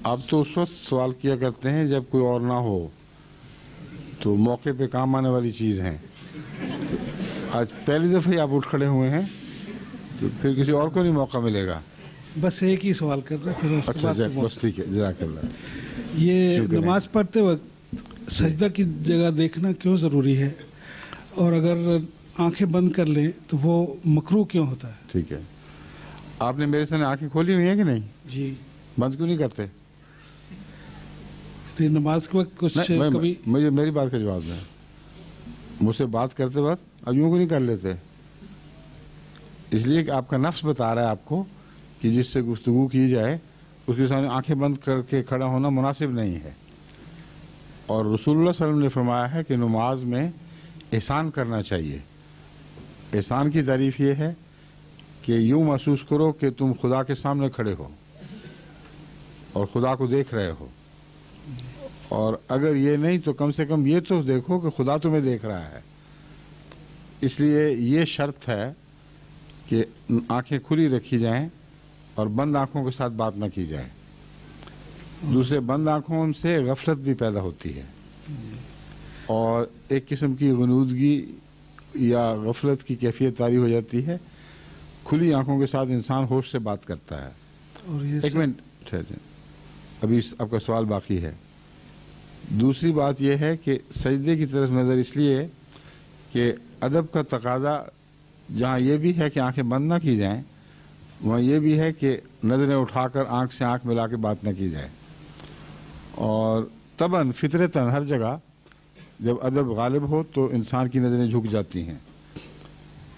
آپ تو اس وقت سوال کیا کرتے ہیں جب کوئی اور نہ ہو، تو موقع پہ کام آنے والی چیز ہیں. آج پہلی دفعہ ہی آپ اٹھ کھڑے ہوئے ہیں، تو پھر کسی اور کو نہیں موقع ملے گا. بس ایک ہی سوال کر رہے پھر اس کے اچھا بعد بس ٹھیک ہے، جزاک اللہ. یہ نماز پڑھتے وقت سجدہ کی جگہ دیکھنا کیوں ضروری ہے، اور اگر آنکھیں بند کر لیں تو وہ مکروہ کیوں ہوتا ہے؟ ٹھیک ہے. آپ نے میرے سامنے آنکھیں کھولی ہوئی ہیں کہ نہیں؟ جی. بند کیوں نہیں کرتے؟ نماز کے وقت کچھ کبھی مجھے میری بات کا جواب دیں. مجھ سے بات کرتے وقت اب یوں کو نہیں کر لیتے؟ اس لیے کہ آپ کا نفس بتا رہا ہے آپ کو کہ جس سے گفتگو کی جائے اس کے سامنے آنکھیں بند کر کے کھڑا ہونا مناسب نہیں ہے. اور رسول اللہ صلی اللہ علیہ وسلم نے فرمایا ہے کہ نماز میں احسان کرنا چاہیے. احسان کی تعریف یہ ہے کہ یوں محسوس کرو کہ تم خدا کے سامنے کھڑے ہو اور خدا کو دیکھ رہے ہو، اور اگر یہ نہیں تو کم سے کم یہ تو دیکھو کہ خدا تمہیں دیکھ رہا ہے. اس لیے یہ شرط ہے کہ آنکھیں کھلی رکھی جائیں اور بند آنکھوں کے ساتھ بات نہ کی جائے. دوسرے بند آنکھوں سے غفلت بھی پیدا ہوتی ہے، اور ایک قسم کی غنودگی یا غفلت کی کیفیت طاری ہو جاتی ہے. کھلی آنکھوں کے ساتھ انسان ہوش سے بات کرتا ہے. ایک منٹ ٹھہر جائیں، ابھی آپ کا سوال باقی ہے. دوسری بات یہ ہے کہ سجدے کی طرف نظر اس لیے کہ ادب کا تقاضا جہاں یہ بھی ہے کہ آنکھیں بند نہ کی جائیں، وہاں یہ بھی ہے کہ نظریں اٹھا کر آنکھ سے آنکھ ملا کے بات نہ کی جائے. اور طبعاً فطرتاً ہر جگہ جب ادب غالب ہو تو انسان کی نظریں جھک جاتی ہیں.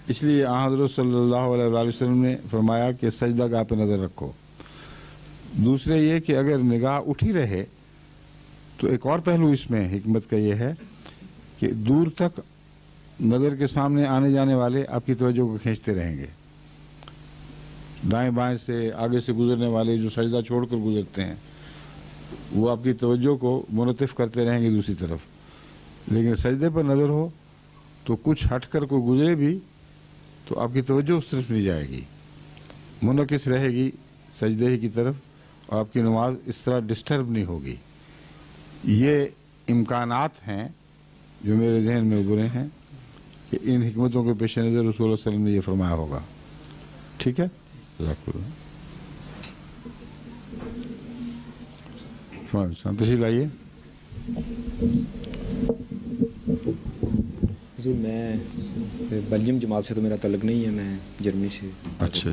اس لیے حضرت صلی اللہ علیہ وآلہ وسلم نے فرمایا کہ سجدہ گاہ پہ نظر رکھو. دوسرے یہ کہ اگر نگاہ اٹھی رہے تو ایک اور پہلو اس میں حکمت کا یہ ہے کہ دور تک نظر کے سامنے آنے جانے والے آپ کی توجہ کو کھینچتے رہیں گے. دائیں بائیں سے آگے سے گزرنے والے جو سجدہ چھوڑ کر گزرتے ہیں وہ آپ کی توجہ کو منعطف کرتے رہیں گے دوسری طرف. لیکن سجدے پر نظر ہو تو کچھ ہٹ کر کوئی گزرے بھی تو آپ کی توجہ اس طرف نہیں جائے گی، منعکس رہے گی سجدے ہی کی طرف، اور آپ کی نماز اس طرح ڈسٹرب نہیں ہوگی. یہ امکانات ہیں جو میرے ذہن میں ابھرے ہیں کہ ان حکمتوں کے پیش نظر رسول اللہ صلی اللہ علیہ وسلم نے یہ فرمایا ہوگا. ٹھیک ہے، تشریف لائیے. حضور میں بلجیم جماعت سے تو میرا تعلق نہیں ہے، میں جرمنی سے. اچھا،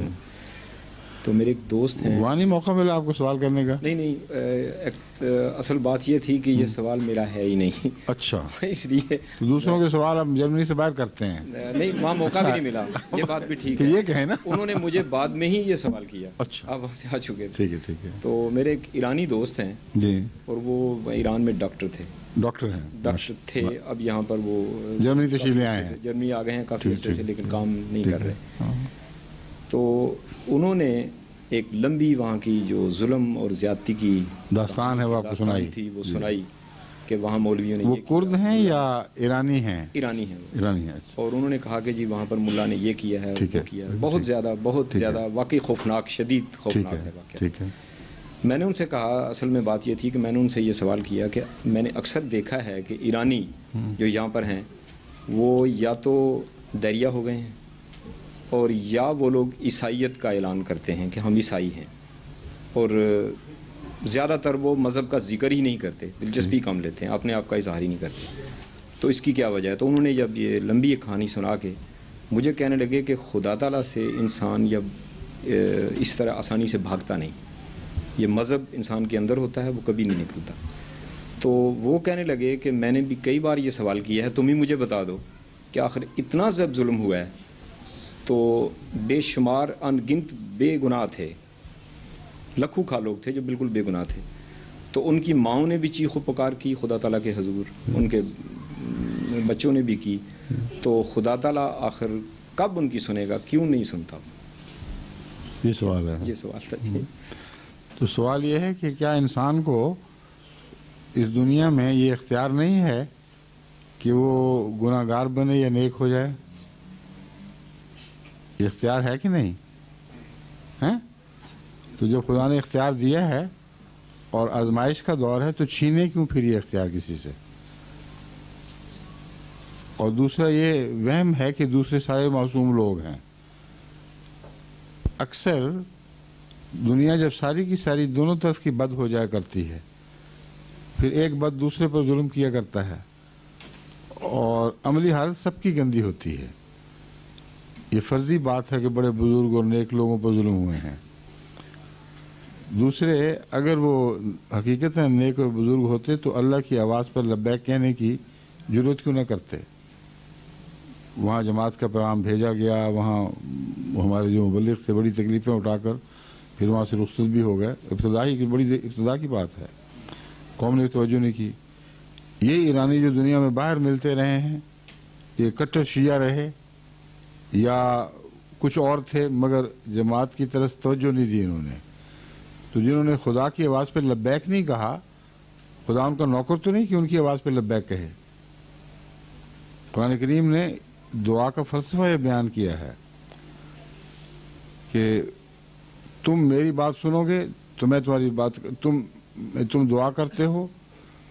تو میرے ایک دوست ہیں. وہاں نہیں موقع ملا آپ کو سوال کرنے کا؟ نہیں، اصل بات یہ تھی کہ یہ سوال میرا ہے ہی نہیں. اچھا، اس لیے دوسروں کے سوال آپ جرمنی سے باہر کرتے ہیں؟ نہیں، وہاں موقع بھی نہیں ملا. یہ بات بھی ٹھیک ہے، یہ کہیں نا انہوں نے مجھے بعد میں ہی یہ سوال کیا. اچھا، آپ وہاں سے آ چکے تھے. ٹھیک ہے ٹھیک ہے. تو میرے ایک ایرانی دوست ہیں جی، اور وہ ایران میں ڈاکٹر تھے. ڈاکٹر تھے، اب یہاں پر وہ جرمنی تشریف لے آئے ہیں. جرمنی آ گئے ہیں کافی عرصے سے، لیکن کام نہیں کر رہے. تو انہوں نے ایک لمبی وہاں کی جو ظلم اور زیادتی کی داستان ہے وہ آپ کو سنائی تھی، وہ سنائی کہ وہاں مولویوں نے. وہ کرد ہیں یا ایرانی ہیں؟ ایرانی ہیں. ایرانی ہیں. اور انہوں نے کہا کہ جی وہاں پر ملا نے یہ کیا ہے، وہ کیا ہے. بہت زیادہ واقعی خوفناک، شدید خوفناک ہے واقعہ. ٹھیک ہے. میں نے ان سے کہا، اصل میں بات یہ تھی کہ میں نے ان سے یہ سوال کیا کہ میں نے اکثر دیکھا ہے کہ ایرانی جو یہاں پر ہیں وہ یا تو دریا ہو گئے ہیں، اور یا وہ لوگ عیسائیت کا اعلان کرتے ہیں کہ ہم عیسائی ہیں، اور زیادہ تر وہ مذہب کا ذکر ہی نہیں کرتے، دلچسپی کم لیتے ہیں، اپنے آپ کا اظہار ہی نہیں کرتے. تو اس کی کیا وجہ ہے؟ تو انہوں نے جب یہ لمبی ایک کہانی سنا کے مجھے کہنے لگے کہ خدا تعالیٰ سے انسان جب اس طرح آسانی سے بھاگتا نہیں، یہ مذہب انسان کے اندر ہوتا ہے، وہ کبھی نہیں نکلتا. تو وہ کہنے لگے کہ میں نے بھی کئی بار یہ سوال کیا ہے، تم ہی مجھے بتا دو کہ آخر اتنا جب ظلم ہوا ہے تو بے شمار ان گنت بے گناہ تھے، لکھوں کھا لوگ تھے جو بالکل بے گناہ تھے. تو ان کی ماؤں نے بھی چیخ و پکار کی خدا تعالیٰ کے حضور، ان کے بچوں نے بھی کی. تو خدا تعالیٰ آخر کب ان کی سنے گا، کیوں نہیں سنتا؟ یہ سوال ہے. یہ سوال تھا. تو سوال یہ ہے کہ کیا انسان کو اس دنیا میں یہ اختیار نہیں ہے کہ وہ گناہ گار بنے یا نیک ہو جائے؟ یہ اختیار ہے کہ نہیں ہے؟ تو جب خدا نے اختیار دیا ہے اور آزمائش کا دور ہے تو چھینے کیوں پھر یہ اختیار کسی سے؟ اور دوسرا یہ وہم ہے کہ دوسرے سارے معصوم لوگ ہیں. اکثر دنیا جب ساری کی ساری دونوں طرف کی بد ہو جایا کرتی ہے، پھر ایک بد دوسرے پر ظلم کیا کرتا ہے اور عملی حالت سب کی گندی ہوتی ہے. یہ فرضی بات ہے کہ بڑے بزرگ اور نیک لوگوں پر ظلم ہوئے ہیں. دوسرے اگر وہ حقیقت نیک اور بزرگ ہوتے تو اللہ کی آواز پر لبیک کہنے کی ضرورت کیوں نہ کرتے؟ وہاں جماعت کا پیغام بھیجا گیا، وہاں ہمارے جو مبلغ تھے بڑی تکلیفیں اٹھا کر پھر وہاں سے رخصت بھی ہو گئے. بڑی ابتدا کی بات ہے، قوم نے توجہ نہیں کی. یہ ایرانی جو دنیا میں باہر ملتے رہے ہیں، یہ کٹر شیعہ رہے یا کچھ اور تھے، مگر جماعت کی طرف توجہ نہیں دی انہوں نے. تو جنہوں نے خدا کی آواز پہ لبیک نہیں کہا، خدا ان کا نوکر تو نہیں کہ ان کی آواز پہ لبیک کہے. قرآن کریم نے دعا کا فلسفہ یہ بیان کیا ہے کہ تم میری بات سنو گے تو میں تمہاری بات، تم دعا کرتے ہو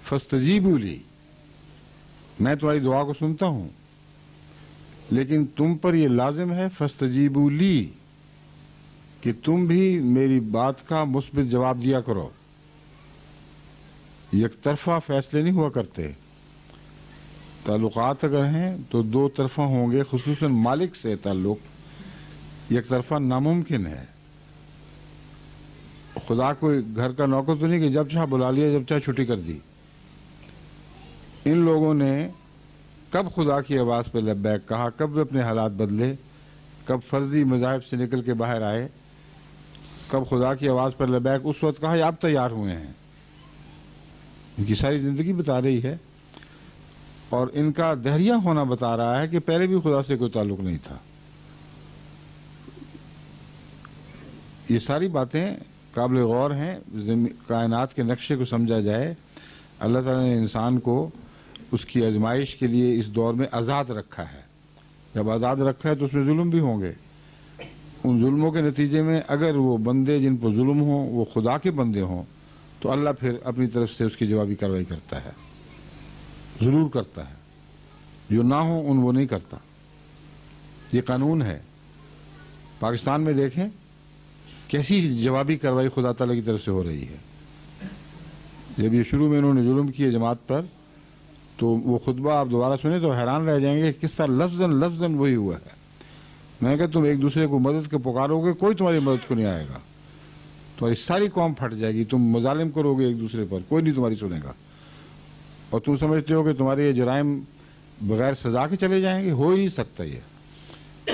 فاستجیبوا لی، میں تمہاری دعا کو سنتا ہوں، لیکن تم پر یہ لازم ہے فاستجیبوا لی کہ تم بھی میری بات کا مثبت جواب دیا کرو. یک طرفہ فیصلے نہیں ہوا کرتے. تعلقات اگر ہیں تو دو طرفہ ہوں گے، خصوصاً مالک سے تعلق یک طرفہ ناممکن ہے. خدا کوئی گھر کا نوکر تو نہیں کہ جب چاہ بلا لیا جب چاہ چھٹی کر دی. ان لوگوں نے کب خدا کی آواز پہ لبیک کہا، کب اپنے حالات بدلے، کب فرضی مذاہب سے نکل کے باہر آئے، کب خدا کی آواز پر لبیک اس وقت کہا یا اب تیار ہوئے ہیں. ان کی ساری زندگی بتا رہی ہے اور ان کا دہریہ ہونا بتا رہا ہے کہ پہلے بھی خدا سے کوئی تعلق نہیں تھا. یہ ساری باتیں قابل غور ہیں. کائنات کے نقشے کو سمجھا جائے، اللہ تعالیٰ نے انسان کو اس کی آزمائش کے لیے اس دور میں آزاد رکھا ہے. جب آزاد رکھا ہے تو اس میں ظلم بھی ہوں گے. ان ظلموں کے نتیجے میں اگر وہ بندے جن پر ظلم ہوں وہ خدا کے بندے ہوں تو اللہ پھر اپنی طرف سے اس کی جوابی کارروائی کرتا ہے، ضرور کرتا ہے. جو نہ ہوں وہ نہیں کرتا. یہ قانون ہے. پاکستان میں دیکھیں کیسی جوابی کارروائی خدا تعالیٰ کی طرف سے ہو رہی ہے. جب یہ شروع میں انہوں نے ظلم کیے جماعت پر تو وہ خطبہ آپ دوبارہ سنیں تو حیران رہ جائیں گے کہ کس طرح لفظاً وہی ہوا ہے. میں نے کہا تم ایک دوسرے کو مدد کے پکارو گے، کوئی تمہاری مدد کو نہیں آئے گا، تمہاری ساری قوم پھٹ جائے گی. تم مظالم کرو گے ایک دوسرے پر، کوئی نہیں تمہاری سنے گا. اور تم سمجھتے ہو کہ تمہارے یہ جرائم بغیر سزا کے چلے جائیں گے؟ ہو ہی نہیں سکتا. یہ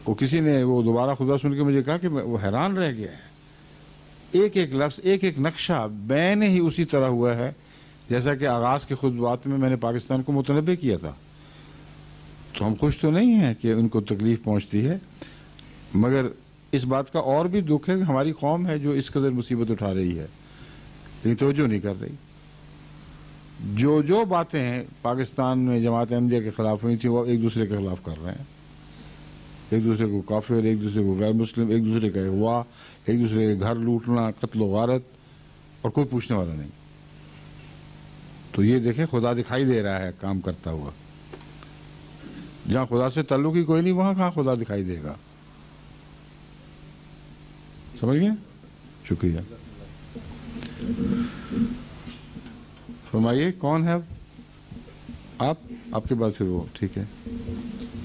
وہ کسی نے وہ دوبارہ خدا سن کے مجھے کہا کہ وہ حیران رہ گیا ہے. ایک ایک لفظ، ایک ایک نقشہ بین ہی اسی طرح ہوا ہے جیسا کہ آغاز کے خطبات میں نے پاکستان کو متنبع کیا تھا. تو ہم خوش تو نہیں ہیں کہ ان کو تکلیف پہنچتی ہے، مگر اس بات کا اور بھی دکھ ہے کہ ہماری قوم ہے جو اس قدر مصیبت اٹھا رہی ہے لیکن توجہ نہیں کر رہی. جو باتیں ہیں پاکستان میں جماعت احمدیہ کے خلاف ہوئی تھی وہ ایک دوسرے کے خلاف کر رہے ہیں. ایک دوسرے کو کافر، ایک دوسرے کو غیر مسلم، ایک دوسرے کا اغوا، ایک دوسرے کے گھر لوٹنا، قتل و غارت، اور کوئی پوچھنے والا نہیں. تو یہ دیکھیں خدا دکھائی دے رہا ہے کام کرتا ہوا. جہاں خدا سے تعلق ہی کوئی نہیں وہاں کہاں خدا دکھائی دے گا. سمجھ گئے؟ شکریہ. فرمائیے کون ہے آپ کے بعد پھر وہ ٹھیک ہے.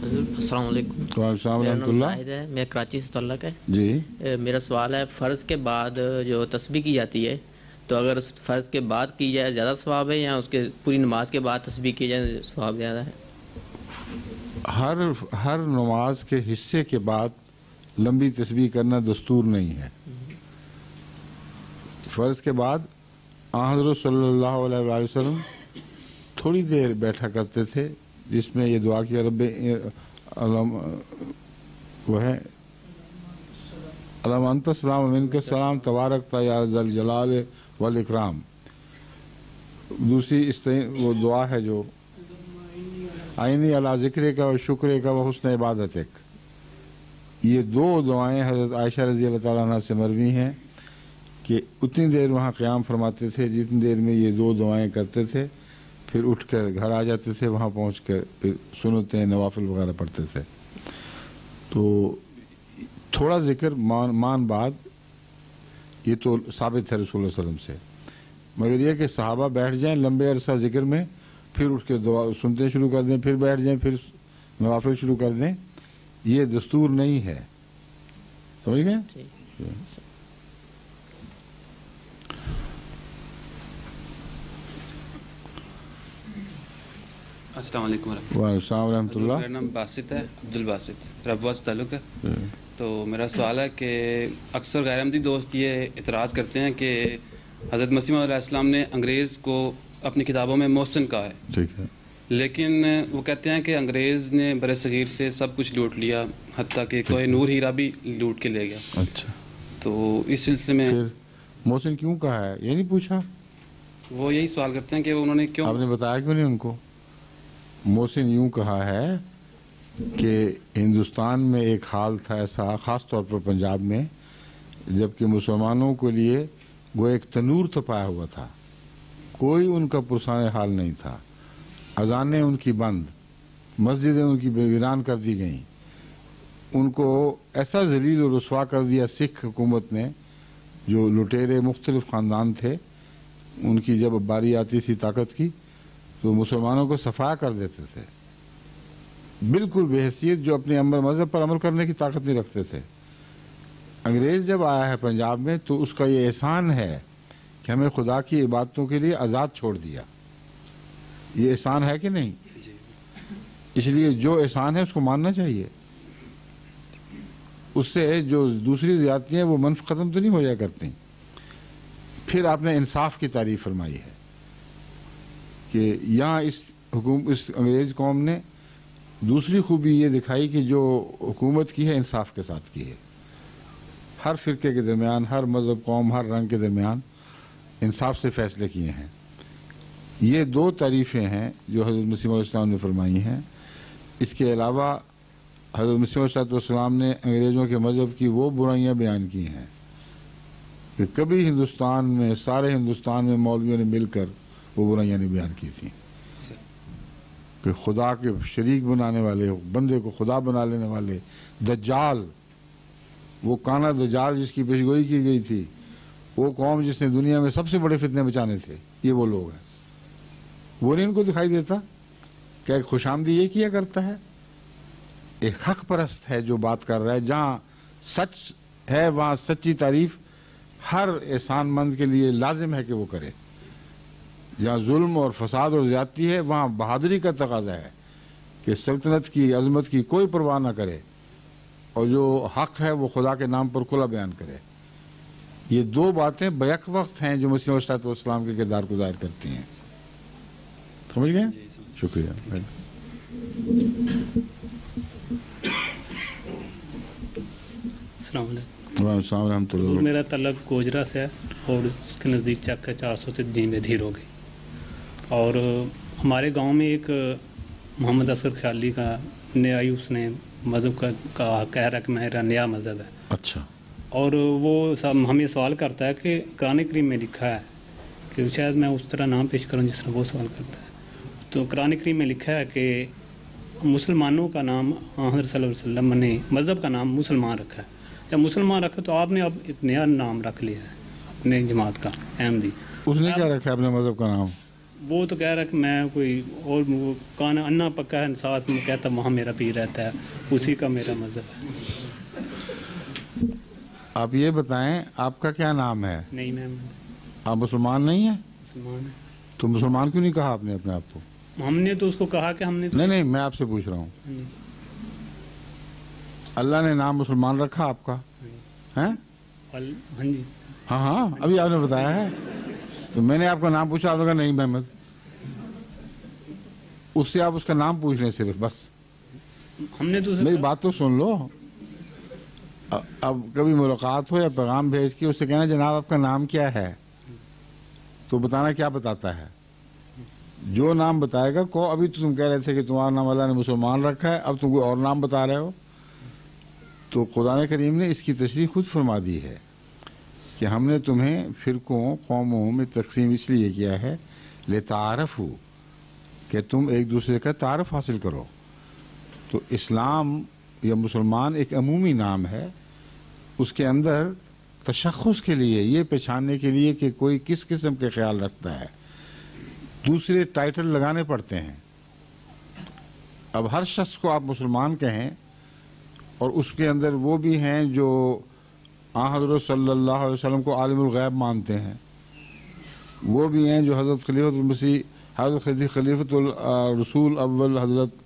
السلام علیکم. وعلیکم السلام ورحمۃ اللہ. میں کراچی سے تعلق ہے. جی میرا سوال ہے فرض کے بعد جو تسبیح کی جاتی ہے تو اگر فرض کے بعد کی جائے زیادہ ثواب ہے یا اس کے پوری نماز کے بعد تسبیح کی جائے ثواب زیادہ ہے؟ ہر نماز کے حصے کے بعد لمبی تسبیح کرنا دستور نہیں ہے. فرض کے بعد حضرت صلی اللہ علیہ وآلہ وسلم تھوڑی دیر بیٹھا کرتے تھے جس میں یہ دعا کی رب وہ ہے اللہم انت السلام و منک السلام تبارک یا ذا الجلال والاکرام. دوسری وہ دعا ہے جو آئینی علی ذکر کا و شکر کا و حسن عبادتک. یہ دو دعائیں حضرت عائشہ رضی اللہ تعالیٰ عنہ سے مروی ہیں کہ اتنی دیر وہاں قیام فرماتے تھے جتنی دیر میں یہ 2 دعائیں کرتے تھے، پھر اٹھ کر گھر آ جاتے تھے، وہاں پہنچ کر پھر سنتیں نوافل وغیرہ پڑھتے تھے. تو تھوڑا ذکر مان بعد یہ تو ثابت ہے رسول اللہ صلی اللہ علیہ وسلم سے، مگر یہ کہ صحابہ بیٹھ جائیں لمبے عرصہ ذکر میں، پھر اٹھ کے دعا سنتے شروع کر دیں، پھر بیٹھ جائیں، پھر نوافل شروع کر دیں، یہ دستور نہیں ہے. سمجھ گئے؟ السلام علیکم ورحمۃ وعلیکم السلام ورحمۃ اللہ. میرا نام باسط ہے، عبد الباسط، ربوہ سے تعلق ہے. تو میرا سوال ہے کہ اکثر غیر احمدی دوست یہ اعتراض کرتے ہیں کہ حضرت مسیح علیہ السلام نے انگریز کو اپنی کتابوں میں محسن کہا ہے، ٹھیک ہے، لیکن وہ کہتے ہیں کہ انگریز نے بر صغیر سے سب کچھ لوٹ لیا، حتیٰ کہ کوہ نور ہیرا بھی لوٹ کے لے گیا. اچھا، تو اس سلسلے میں پھر محسن کیوں کہا ہے یہ نہیں پوچھا؟ وہ یہی سوال کرتے ہیں کہ انہوں نے کیوں، آپ نے بتایا کیوں نہیں ان کو؟ محسن یوں کہا ہے کہ ہندوستان میں ایک حال تھا ایسا، خاص طور پر پنجاب میں، جبکہ مسلمانوں کے لیے وہ ایک تنور تپایا ہوا تھا، کوئی ان کا پرسان حال نہیں تھا. اذانیں ان کی بند، مسجدیں ان کی ویران کر دی گئیں، ان کو ایسا ذلیل و رسوا کر دیا سکھ حکومت نے، جو لٹیرے مختلف خاندان تھے، ان کی جب باری آتی تھی طاقت کی تو مسلمانوں کو صفایا کر دیتے تھے، بالکل بے حیثیت، جو اپنے مذہب پر عمل کرنے کی طاقت نہیں رکھتے تھے. انگریز جب آیا ہے پنجاب میں تو اس کا یہ احسان ہے کہ ہمیں خدا کی عبادتوں کے لیے آزاد چھوڑ دیا. یہ احسان ہے کہ نہیں؟ اس لیے جو احسان ہے اس کو ماننا چاہیے. اس سے جو دوسری زیادتیاں وہ منف ختم تو نہیں ہو جایا کرتی. پھر آپ نے انصاف کی تعریف فرمائی ہے کہ یہاں اس انگریز قوم نے دوسری خوبی یہ دکھائی کہ جو حکومت کی ہے انصاف کے ساتھ کی ہے، ہر فرقے کے درمیان، ہر مذہب، قوم، ہر رنگ کے درمیان انصاف سے فیصلے کیے ہیں. یہ 2 تعریفیں ہیں جو حضرت مسیح علیہ السلام نے فرمائی ہیں. اس کے علاوہ حضرت مسیح علیہ السلام نے انگریزوں کے مذہب کی وہ برائیاں بیان کی ہیں کہ کبھی ہندوستان میں، سارے ہندوستان میں مولویوں نے مل کر وہ برائیاں نہیں بیان کی تھیں کہ خدا کے شریک بنانے والے، بندے کو خدا بنا لینے والے، دجال، وہ کانا دجال جس کی پیشگوئی کی گئی تھی، وہ قوم جس نے دنیا میں سب سے بڑے فتنے بچانے تھے، یہ وہ لوگ ہیں. وہ نہیں ان کو دکھائی دیتا کہ ایک خوش آمدی یہ کیا کرتا ہے، ایک حق پرست ہے جو بات کر رہا ہے. جہاں سچ ہے وہاں سچی تعریف ہر احسان مند کے لیے لازم ہے کہ وہ کرے. جہاں ظلم اور فساد اور زیادتی ہے وہاں بہادری کا تقاضا ہے کہ سلطنت کی عظمت کی کوئی پرواہ نہ کرے اور جو حق ہے وہ خدا کے نام پر کھلا بیان کرے. یہ 2 باتیں بیک وقت ہیں جو مسیح علیہ السلام کے کردار کو ظاہر کرتی ہیں. سمجھ گئے؟ شکریہ. السلام علیکم. وعلیکم السلام ورحمۃ اللہ. میرا تعلق گوجرا سے ہے اور اس کے نزدیک چک ہے 400 سے دین دھیر ہو گئی. اور ہمارے گاؤں میں ایک محمد اصغر خیالی کا نیا ہی اس نے مذہب کا کہہ رہا کہ میرا نیا مذہب ہے. اچھا. اور وہ ہمیں سوال کرتا ہے کہ قرآن کریم میں لکھا ہے کہ شاید میں اس طرح نام پیش کروں جس طرح وہ سوال کرتا ہے. تو قرآن کریم میں لکھا ہے کہ مسلمانوں کا نام حضرت صلی اللہ علیہ وسلم نے مذہب کا نام مسلمان رکھا ہے. جب مسلمان رکھا تو آپ نے اب ایک نیا نام رکھ لیا ہے اپنے جماعت کا، احمدی. اس نے کیا رکھا اپنے مذہب کا نام؟ وہ تو کہہ رہا ہے کہ میں کوئی اور کان انا پکا ہے ساتھ میں کہتا وہاں میرا پیر رہتا ہے، اسی کا میرا مذہب ہے. آپ یہ بتائیں آپ کا کیا نام ہے؟ نہیں میں آپ مسلمان نہیں ہیں؟ مسلمان ہے. تو مسلمان کیوں نہیں کہا آپ نے اپنے آپ کو؟ ہم نے تو اس کو کہا کہ ہم نے نہیں میں آپ سے پوچھ رہا ہوں، اللہ نے نام مسلمان رکھا آپ کا؟ ہاں جی. ہاں ابھی آپ نے بتایا ہے. تو میں نے آپ کا نام پوچھا، آپ نے کہا نہیں محمد. اس سے آپ اس کا نام پوچھ لیں صرف، بس. ہم نے تو میری بات تو سن لو. اب کبھی ملاقات ہو یا پیغام بھیج کے اس سے کہنا جناب آپ کا نام کیا ہے، تو بتانا کیا بتاتا ہے. جو نام بتائے گا کو ابھی تو تم کہہ رہے تھے کہ تمہارا نام اللہ نے مسلمان رکھا ہے، اب تم کوئی اور نام بتا رہے ہو. تو قرآن کریم نے اس کی تشریح خود فرما دی ہے کہ ہم نے تمہیں فرقوں قوموں میں تقسیم اس لیے کیا ہے لتعارفوا، کہ تم ایک دوسرے کا تعارف حاصل کرو. تو اسلام یا مسلمان ایک عمومی نام ہے، اس کے اندر تشخص کے لیے، یہ پہچاننے کے لیے کہ کوئی کس قسم کے خیال رکھتا ہے، دوسرے ٹائٹل لگانے پڑتے ہیں. اب ہر شخص کو آپ مسلمان کہیں اور اس کے اندر وہ بھی ہیں جو حضرت صلی اللہ علیہ وسلم کو عالم الغیب مانتے ہیں، وہ بھی ہیں جو حضرت خلیفۃ المسیح، حضرت خلیفۃ الرسول اول حضرت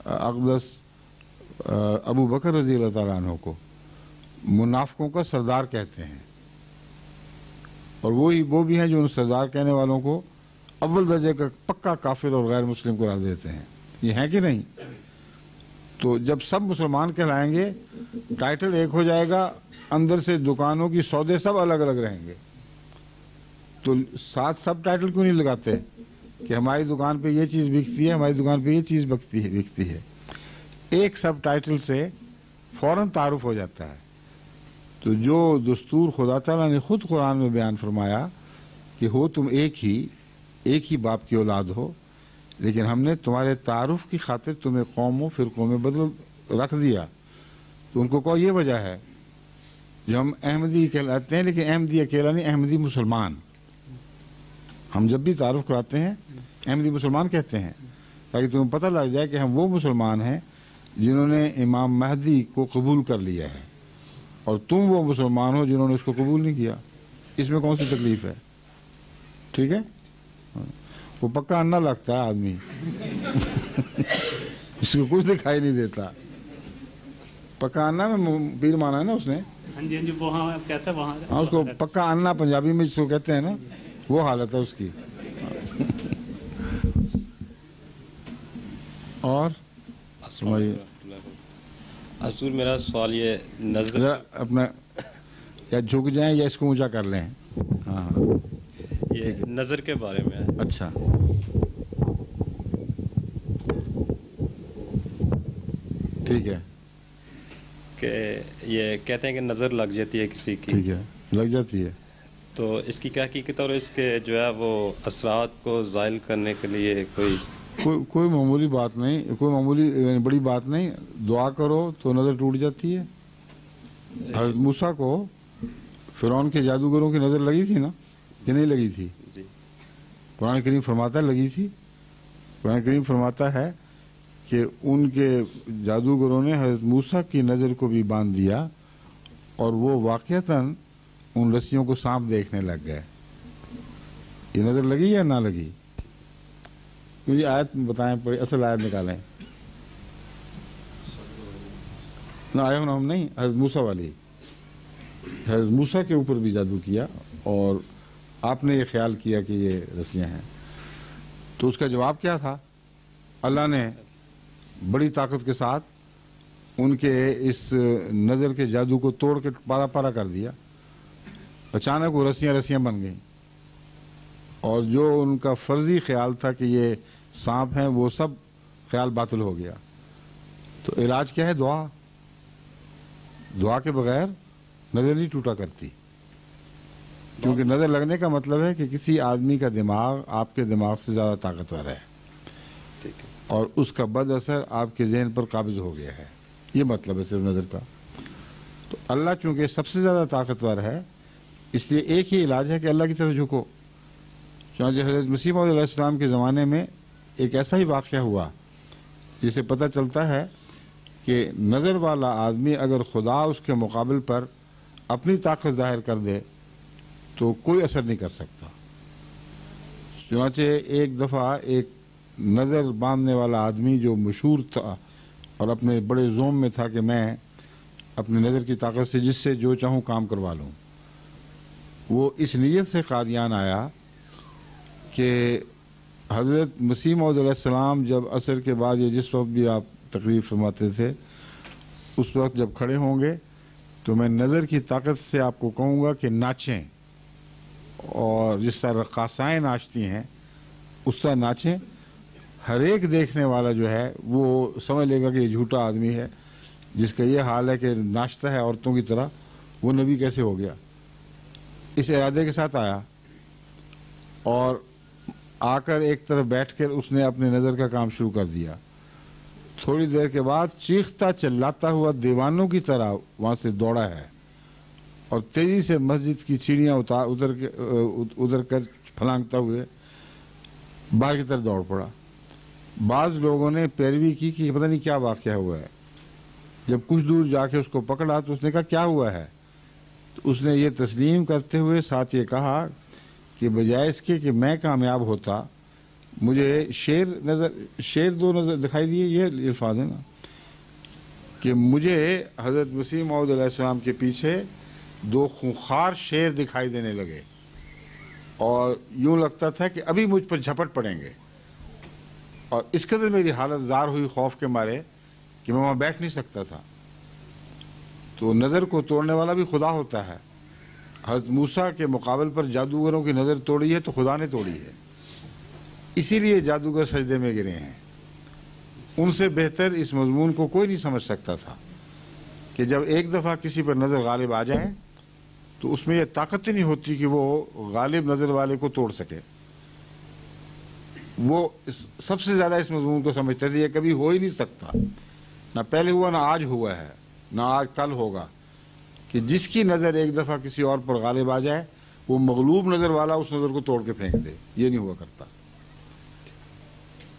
اقدس ابو بکر رضی اللہ تعالیٰ عنہ کو منافقوں کا سردار کہتے ہیں، اور وہ بھی ہیں جو ان سردار کہنے والوں کو اول درجے کا پکا کافر اور غیر مسلم قرار دیتے ہیں. یہ ہیں کہ نہیں؟ تو جب سب مسلمان کہلائیں گے، ٹائٹل ایک ہو جائے گا، اندر سے دکانوں کی سودے سب الگ الگ رہیں گے. تو ساتھ سب ٹائٹل کیوں نہیں لگاتے کہ ہماری دکان پہ یہ چیز بکتی ہے، ہماری دکان پہ یہ چیز بکتی ہے. ایک سب ٹائٹل سے فوراً تعارف ہو جاتا ہے. تو جو دستور خدا تعالیٰ نے خود قرآن میں بیان فرمایا کہ ہو تم ایک ہی باپ کی اولاد ہو، لیکن ہم نے تمہارے تعارف کی خاطر تمہیں قوموں فرقوں میں بدل رکھ دیا. تو ان کو کہو یہ وجہ ہے جو ہم احمدی کہلاتے ہیں، لیکن احمدی اکیلا نہیں، احمدی مسلمان. ہم جب بھی تعارف کراتے ہیں احمدی مسلمان کہتے ہیں، تاکہ تمہیں پتہ لگ جائے کہ ہم وہ مسلمان ہیں جنہوں نے امام مہدی کو قبول کر لیا ہے، اور تم وہ مسلمان ہو جنہوں نے اس کو قبول نہیں کیا. اس میں کون سی تکلیف ہے؟ ٹھیک ہے. وہ پکا انا لگتا ہے آدمی اس کو کچھ دکھائی نہیں دیتا. پکا انا میں پیر مانا ہے نا اس نے. ہاں جی وہاں کہتا ہے وہاں. ہاں، اس کو پکا انا پنجابی میں جس کو کہتے ہیں نا، وہ حالت ہے اس کی. اور حضور میرا سوال یہ نظر اپنا یا جھک جائیں یا اس کو اونچا کر لیں. ہاں یہ نظر کے بارے میں ہے. اچھا، ٹھیک ہے. کہ یہ کہتے ہیں کہ نظر لگ جاتی ہے کسی کی. ٹھیک ہے، لگ جاتی ہے. تو اس کی کیا حقیقت اور اس کے جو ہے وہ اثرات کو زائل کرنے کے لیے کوئی معمولی بات نہیں، کوئی معمولی بڑی بات نہیں. دعا کرو تو نظر ٹوٹ جاتی ہے. حضرت موسیٰ کو فرعون کے جادوگروں کی نظر لگی تھی نا کہ نہیں لگی تھی؟ جی. قرآن کریم فرماتا ہے لگی تھی. قرآن کریم فرماتا ہے کہ ان کے جادوگروں نے حضرت موسیٰ کی نظر کو بھی باندھ دیا اور وہ واقعتاً ان رسیوں کو سانپ دیکھنے لگ گئے. یہ نظر لگی یا نہ لگی؟ مجھے آیت بتائیں، پڑھی اصل آیت نکالیں. نہ آئے ہوں ہم نہیں، حضرت موسیٰ والی. حضرت موسیٰ کے اوپر بھی جادو کیا اور آپ نے یہ خیال کیا کہ یہ رسیاں ہیں. تو اس کا جواب کیا تھا؟ اللہ نے بڑی طاقت کے ساتھ ان کے اس نظر کے جادو کو توڑ کے پارا پارا کر دیا. اچانک وہ رسیاں بن گئیں، اور جو ان کا فرضی خیال تھا کہ یہ سانپ ہیں وہ سب خیال باطل ہو گیا. تو علاج کیا ہے؟ دعا کے بغیر نظر نہیں ٹوٹا کرتی. کیونکہ نظر لگنے کا مطلب ہے کہ کسی آدمی کا دماغ آپ کے دماغ سے زیادہ طاقتور ہے اور اس کا بد اثر آپ کے ذہن پر قابض ہو گیا ہے. یہ مطلب ہے صرف نظر کا. تو اللہ چونکہ سب سے زیادہ طاقتور ہے، اس لیے ایک ہی علاج ہے کہ اللہ کی طرف جھکو. چنانچہ حضرت مسیح موعود علیہ السلام کے زمانے میں ایک ایسا ہی واقعہ ہوا جسے پتہ چلتا ہے کہ نظر والا آدمی اگر خدا اس کے مقابل پر اپنی طاقت ظاہر کر دے تو کوئی اثر نہیں کر سکتا. چنانچہ ایک دفعہ ایک نظر باندھنے والا آدمی جو مشہور تھا اور اپنے بڑے زوم میں تھا کہ میں اپنی نظر کی طاقت سے جس سے جو چاہوں کام کروا لوں، وہ اس نیت سے قادیان آیا کہ حضرت مسیح موعود علیہ السلام جب عصر کے بعد یا جس وقت بھی آپ تقریر فرماتے تھے اس وقت جب کھڑے ہوں گے تو میں نظر کی طاقت سے آپ کو کہوں گا کہ ناچیں، اور جس طرح رقاصائیں ناچتی ہیں اس طرح ناچیں. ہر ایک دیکھنے والا جو ہے وہ سمجھ لے گا کہ یہ جھوٹا آدمی ہے جس کا یہ حال ہے کہ ناچتا ہے عورتوں کی طرح، وہ نبی کیسے ہو گیا. اس ارادے کے ساتھ آیا اور آ کر ایک طرف بیٹھ کر اس نے اپنے نظر کا کام شروع کر دیا. تھوڑی دیر کے بعد چیختا چلاتا ہوا دیوانوں کی طرح وہاں سے دوڑا ہے اور تیزی سے مسجد کی سیڑھیاں ادھر کر پھلانگتا ہوئے باہر کی طرف دوڑ پڑا. بعض لوگوں نے پیروی کی کہ پتہ نہیں کیا واقعہ ہوا ہے. جب کچھ دور جا کے اس کو پکڑا تو اس نے کہا کیا ہوا ہے؟ تو اس نے یہ تسلیم کرتے ہوئے ساتھ یہ کہا کہ بجائے اس کے کہ میں کامیاب ہوتا مجھے شیر دو نظر دکھائی دیے. یہ الفاظ ہے نا کہ مجھے حضرت مسیح موعود علیہ السلام کے پیچھے دو خونخوار شیر دکھائی دینے لگے اور یوں لگتا تھا کہ ابھی مجھ پر جھپٹ پڑیں گے. اور اس قدر میری حالت زار ہوئی خوف کے مارے کہ میں وہاں بیٹھ نہیں سکتا تھا. تو نظر کو توڑنے والا بھی خدا ہوتا ہے. حضرت موسیٰ کے مقابل پر جادوگروں کی نظر توڑی ہے تو خدا نے توڑی ہے. اسی لیے جادوگر سجدے میں گرے ہیں. ان سے بہتر اس مضمون کو کوئی نہیں سمجھ سکتا تھا کہ جب ایک دفعہ کسی پر نظر غالب آ جائے تو اس میں یہ طاقت نہیں ہوتی کہ وہ غالب نظر والے کو توڑ سکے. وہ سب سے زیادہ اس مضمون کو سمجھتے تھے یہ کبھی ہو ہی نہیں سکتا. نہ پہلے ہوا نہ آج ہوا ہے نہ آج کل ہوگا کہ جس کی نظر ایک دفعہ کسی اور پر غالب آ جائے وہ مغلوب نظر والا اس نظر کو توڑ کے پھینک دے. یہ نہیں ہوا کرتا.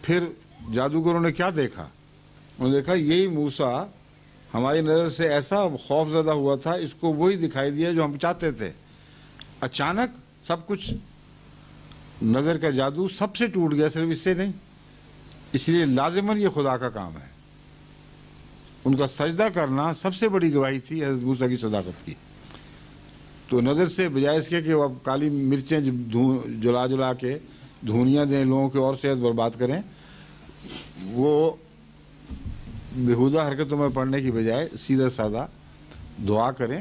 پھر جادوگروں نے کیا دیکھا؟ انہوں نے دیکھا یہی موسیٰ ہماری نظر سے ایسا خوف زدہ ہوا تھا, اس کو وہی دکھائی دیا جو ہم چاہتے تھے. اچانک سب کچھ نظر کا جادو سب سے ٹوٹ گیا, صرف اس سے نہیں. اس لیے لازماً یہ خدا کا کام ہے. ان کا سجدہ کرنا سب سے بڑی گواہی تھی حضرت موسیٰ کی صداقت کی. تو نظر سے بجائے اس کے وہ اب کالی مرچیں جلا جلا کے دھونیاں دیں لوگوں کی اور صحت برباد کریں, وہ بےہودہ حرکتوں میں پڑنے کی بجائے سیدھا سادہ دعا کریں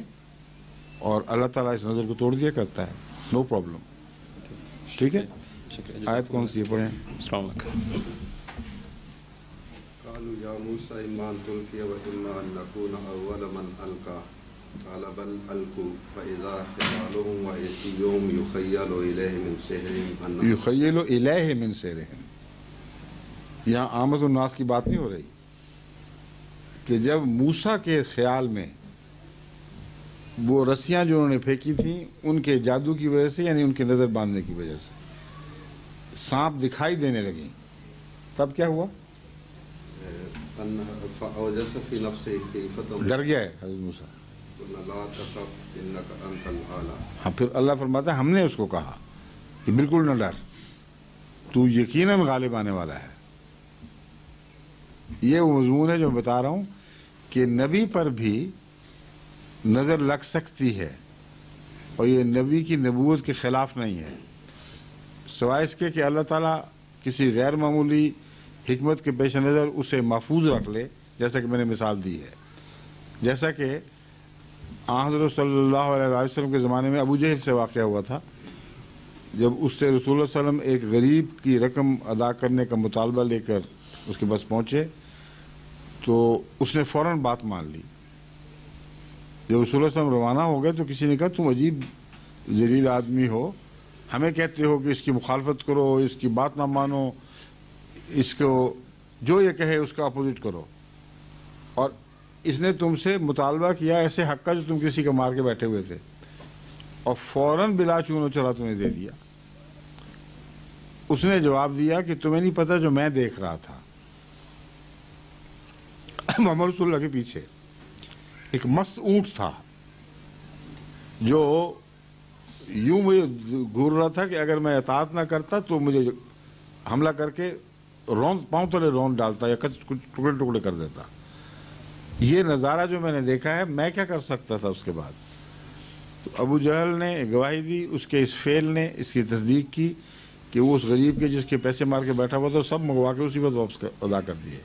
اور اللہ تعالیٰ اس نظر کو توڑ دیا کرتا ہے. No problem. ٹھیک ہے, آیت کون سی ہے پڑھیں. السلام علیکم. قالوا يا موسى إما أن تلقي وإما أن نكون أول من ألقى قال بل ألقوا فإذا حبالهم وعصيهم يخيل إليه من سحرهم. یہاں آمد الناس کی بات نہیں ہو رہی کہ جب موسیٰ کے خیال میں وہ رسیاں جو انہوں نے پھینکی تھیں ان کے جادو کی وجہ سے, یعنی ان کے نظر باندھنے کی وجہ سے سانپ دکھائی دینے لگیں, تب کیا ہوا؟ ڈر گیا ہے حضرت موسیٰ. ہاں پھر اللہ فرماتا ہے ہم نے اس کو کہا کہ بالکل نہ ڈر, تو یقیناً غالب آنے والا ہے. یہ وہ مضمون ہے جو میں بتا رہا ہوں کہ نبی پر بھی نظر لگ سکتی ہے اور یہ نبی کی نبوت کے خلاف نہیں ہے, سوائے اس کے کہ اللہ تعالیٰ کسی غیر معمولی حکمت کے پیش نظر اسے محفوظ رکھ لے, جیسا کہ میں نے مثال دی ہے. جیسا کہ حضرت صلی اللہ علیہ وسلم کے زمانے میں ابو جہل سے واقعہ ہوا تھا. جب اس سے رسول اللہ صلی اللہ علیہ وسلم ایک غریب کی رقم ادا کرنے کا مطالبہ لے کر اس کے پاس پہنچے تو اس نے فوراً بات مان لی. جب رسول اللہ صلی اللہ علیہ وسلم روانہ ہو گئے تو کسی نے کہا تم عجیب ذلیل آدمی ہو, ہمیں کہتے ہو کہ اس کی مخالفت کرو, اس کی بات نہ مانو, اس کو جو یہ کہے اس کا اپوزٹ کرو, اور اس نے تم سے مطالبہ کیا ایسے حق کا جو تم کسی کا مار کے بیٹھے ہوئے تھے, اور فوراً بلا چون و چلا تمہیں دے دیا. اس نے جواب دیا کہ تمہیں نہیں پتا جو میں دیکھ رہا تھا. محمد رسول اللہ کے پیچھے ایک مست اونٹ تھا جو یوں مجھے گھور رہا تھا کہ اگر میں اطاعت نہ کرتا تو مجھے حملہ کر کے پاؤں تلے رون ڈالتا یا ٹکڑے ٹکڑے کر دیتا. یہ نظارہ جو میں نے دیکھا ہے میں کیا کر سکتا تھا اس کے بعد. تو ابو جہل نے گواہی دی, اس کے اس فعل نے اس کی تصدیق کی کہ وہ اس غریب کے جس کے پیسے مار کے بیٹھا ہوا تھا سب منگوا کے اسی وقت واپس ادا کر دیے.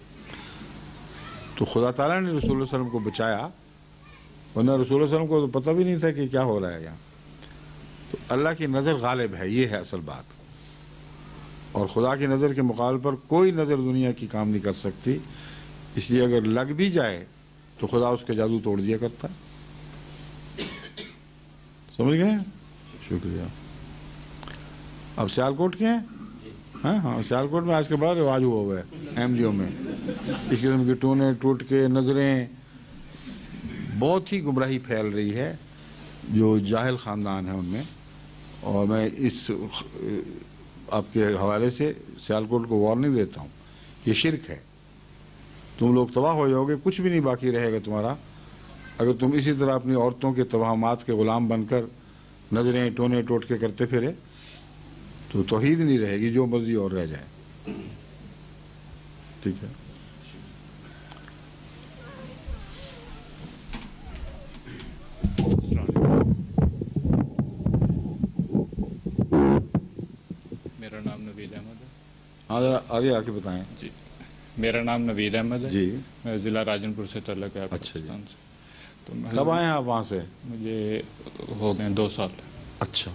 تو خدا تعالیٰ نے رسول اللہ علیہ وسلم کو بچایا, ورنہ رسول اللہ علیہ وسلم کو تو پتہ بھی نہیں تھا کہ کیا ہو رہا ہے یہاں. تو اللہ کی نظر غالب ہے, یہ ہے اصل بات. اور خدا کی نظر کے مقابل پر کوئی نظر دنیا کی کام نہیں کر سکتی. اس لیے اگر لگ بھی جائے تو خدا اس کے جادو توڑ دیا کرتا ہے. سمجھ گئے؟ شکریہ. اب سیالکوٹ کے ہیں؟ ہاں سیالکوٹ میں آج کل بڑا رواج ہوا ہے ایم جی او میں. اس قسم کی ٹونے ٹوٹ کے نظریں، بہت ہی گمراہی پھیل رہی ہے جو جاہل خاندان ہے ان میں. اور میں اس آپ کے حوالے سے سیالکوٹ کو وارننگ دیتا ہوں، یہ شرک ہے. تم لوگ تباہ ہو جاؤ گے، کچھ بھی نہیں باقی رہے گا تمہارا اگر تم اسی طرح اپنی عورتوں کے توہمات کے غلام بن کر نظریں ٹونے ٹوٹ کے کرتے پھرے تو توحید نہیں رہے گی، جو مرضی اور رہ جائے. ٹھیک ہے. میرا نام نوید احمد ہے. ہاں آگے آ کے بتائیں. جی میرا نام نوید احمد ہے. جی میں ضلع راجن پور سے تعلق ہے. اچھا جی. پاکستان سے. تو کب آئے ہیں آپ وہاں سے؟ مجھے ہو گئے 2 سال. اچھا.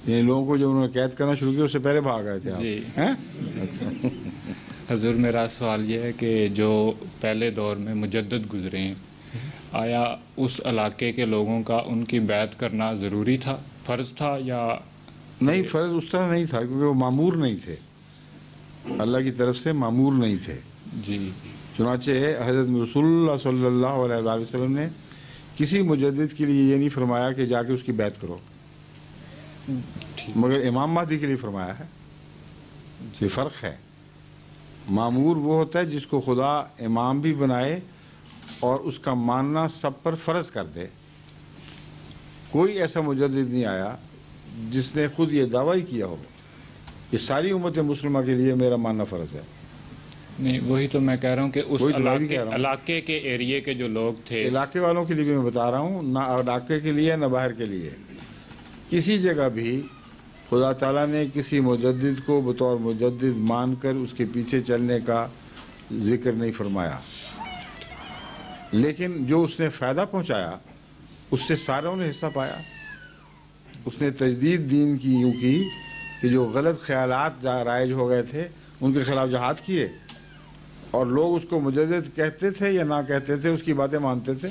یہ لوگوں کو جب انہوں نے قید کرنا شروع کیا اس سے پہلے بھاگ گئے تھے آپ؟ جی. حضور میرا سوال یہ ہے کہ جو پہلے دور میں مجدد گزرے ہیں، آیا اس علاقے کے لوگوں کا ان کی بیعت کرنا ضروری تھا، فرض تھا یا نہیں؟ فرض اس طرح نہیں تھا کیونکہ وہ معمور نہیں تھے، اللہ کی طرف سے معمور نہیں تھے. جی. چنانچہ حضرت رسول اللہ صلی اللہ علیہ وآلہ وسلم نے کسی مجدد کے لیے یہ نہیں فرمایا کہ جا کے اس کی بیعت کرو، مگر امام مہدی کے لیے فرمایا ہے. یہ فرق ہے. معمور وہ ہوتا ہے جس کو خدا امام بھی بنائے اور اس کا ماننا سب پر فرض کر دے. کوئی ایسا مجدد نہیں آیا جس نے خود یہ دعویٰ ہی کیا ہو کہ ساری امت مسلمہ کے لیے میرا ماننا فرض ہے. نہیں، وہی تو میں کہہ رہا ہوں کہ اس علاقے کے ایریے کے جو لوگ تھے، علاقے والوں کے لیے بھی میں بتا رہا ہوں، نہ علاقے کے لیے نہ باہر کے لیے. کسی جگہ بھی خدا تعالیٰ نے کسی مجدد کو بطور مجدد مان کر اس کے پیچھے چلنے کا ذکر نہیں فرمایا، لیکن جو اس نے فائدہ پہنچایا اس سے ساروں نے حصہ پایا. اس نے تجدید دین کی یوں کی کہ جو غلط خیالات رائج ہو گئے تھے ان کے خلاف جہاد کیے، اور لوگ اس کو مجدد کہتے تھے یا نہ کہتے تھے اس کی باتیں مانتے تھے،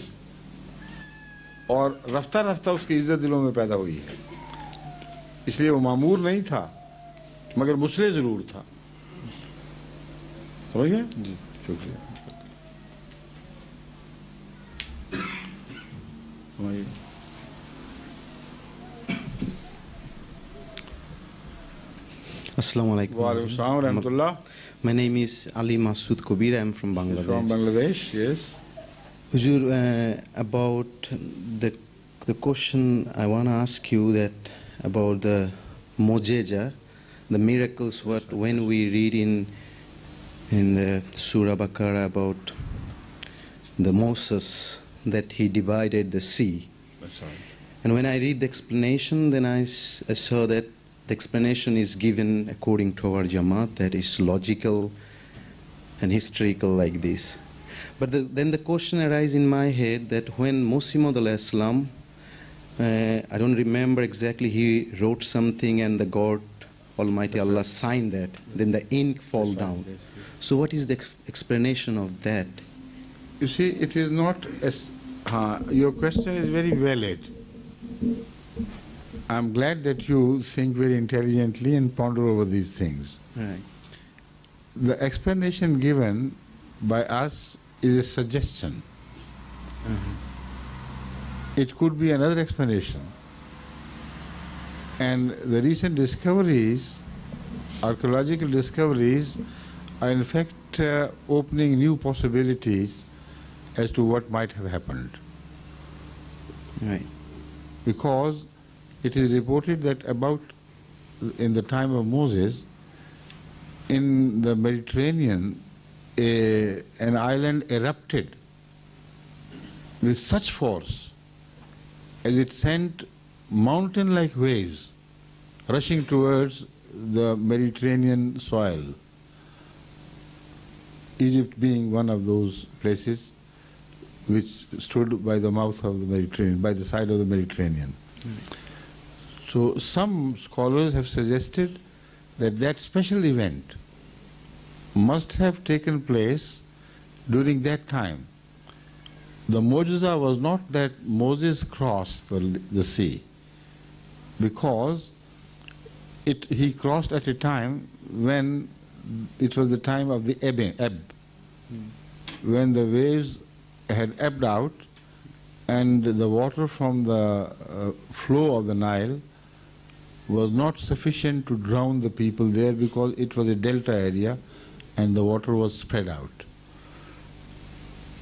اور رفتہ رفتہ اس کی عزت دلوں میں پیدا ہوئی ہے. اس لیے وہ معمور نہیں تھا مگر مسلح ضرور تھا. سمجھ گئے؟ جی. شکریہ. Assalamu alaikum. Wa alaikum assalam wa rahmatullah. My name is Ali Masood Kobir. I'm from Bangladesh. From Bangladesh, yes. Huzur, about the question I want to ask you that about the Mojeja, the miracles, what when we read in the Surah Baqarah about the Moses, that he divided the sea. That's right. And when I read the explanation, then I saw that the explanation is given according to our Jamaat, that is logical and historical like this. But then the question arises in my head that when Musa alayhi salam, I don't remember exactly, he wrote something and the God Almighty Allah signed that, then the ink fall down. So what is the explanation of that? You see, it is not as... your question is very valid. I'm glad that you think very intelligently and ponder over these things. Right. The explanation given by us is a suggestion. It could be another explanation. And the recent discoveries, archaeological discoveries, are in fact opening new possibilities as to what might have happened. Right. Because it is reported that about in the time of Moses, in the Mediterranean, an island erupted with such force as it sent mountain-like waves rushing towards the Mediterranean soil. Egypt being one of those places which stood by the mouth of the Mediterranean, by the side of the Mediterranean. So some scholars have suggested that that special event must have taken place during that time. The Mojiza was not that Moses crossed the sea. because he crossed at a time when it was the time of the ebb, when the waves had ebbed out and the water from the flow of the Nile was not sufficient to drown the people there, because it was a delta area and the water was spread out.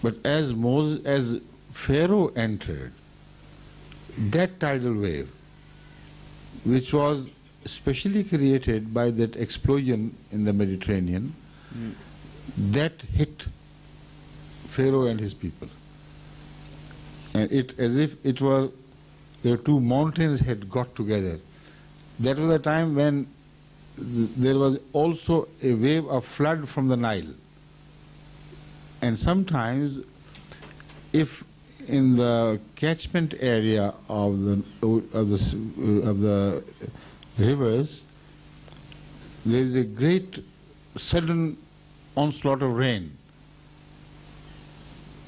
But as Pharaoh entered, that tidal wave, which was specially created by that explosion in the Mediterranean, that hit Pharaoh and his people. And it as if it were the two mountains had got together. That was a time when there was also a wave of flood from the Nile. And sometimes, if in the catchment area of the rivers there is a great sudden onslaught of rain,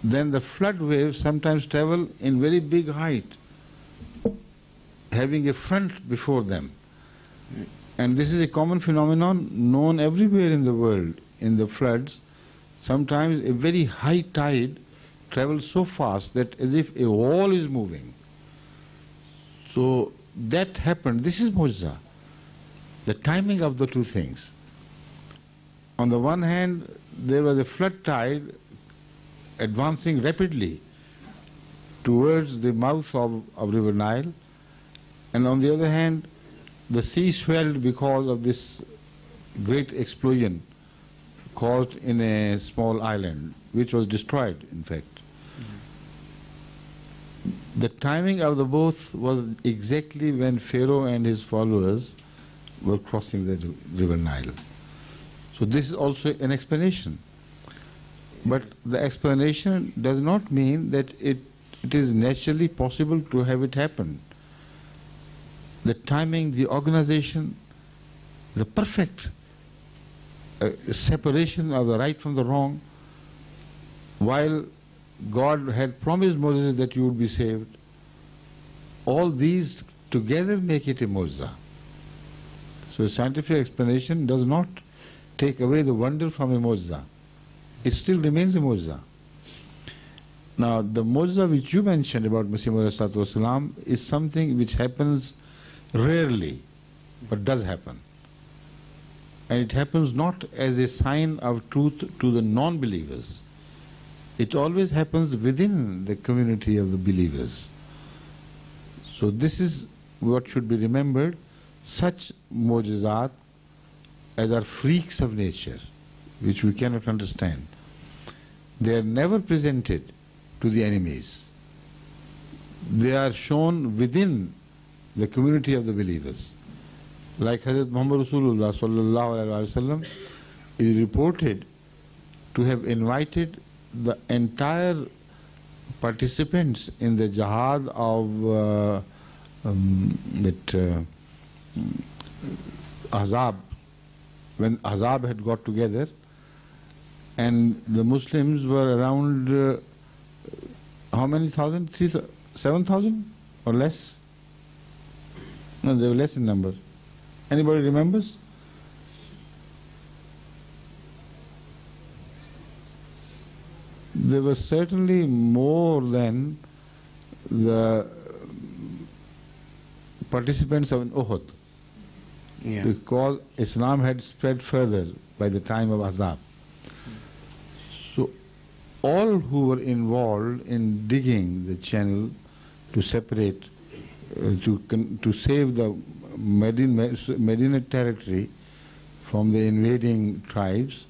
then the flood waves sometimes travel in very big height, having a front before them. And this is a common phenomenon known everywhere in the world. In the floods, sometimes a very high tide travels so fast that as if a wall is moving. So that happened. This is Mu'jiza, the timing of the two things. On the one hand, there was a flood tide advancing rapidly towards the mouth of River Nile, and on the other hand, the sea swelled because of this great explosion caused in a small island, which was destroyed, in fact. The timing of the both was exactly when Pharaoh and his followers were crossing the River Nile. So this is also an explanation. But the explanation does not mean that it is naturally possible to have it happen. The timing, the organization, the perfect separation of the right from the wrong, while God had promised Moses that you would be saved, all these together make it a Mu'jiza. So scientific explanation does not take away the wonder from a Mu'jiza. It still remains a Mu'jiza. Now, the Mu'jiza which you mentioned about Masih Maud ﷺ is something which happens rarely, but does happen. And it happens not as a sign of truth to the non-believers. It always happens within the community of the believers. So this is what should be remembered. Such mu'jizat as are freaks of nature, which we cannot understand, they are never presented to the enemies. They are shown within the community of the believers. Like Hazrat Muhammad Rasulullah sallallahu alaihi wasallam is reported to have invited the entire participants in the jihad of Ahzab, when Ahzab had got together, and the Muslims were around how many thousand? 7,000 or less? No, they were less in number. Anybody remembers? There were certainly more than the participants of Uhud, because Islam had spread further by the time of Ahzab. So all who were involved in digging the channel to separate, to save the Medina territory from the invading tribes,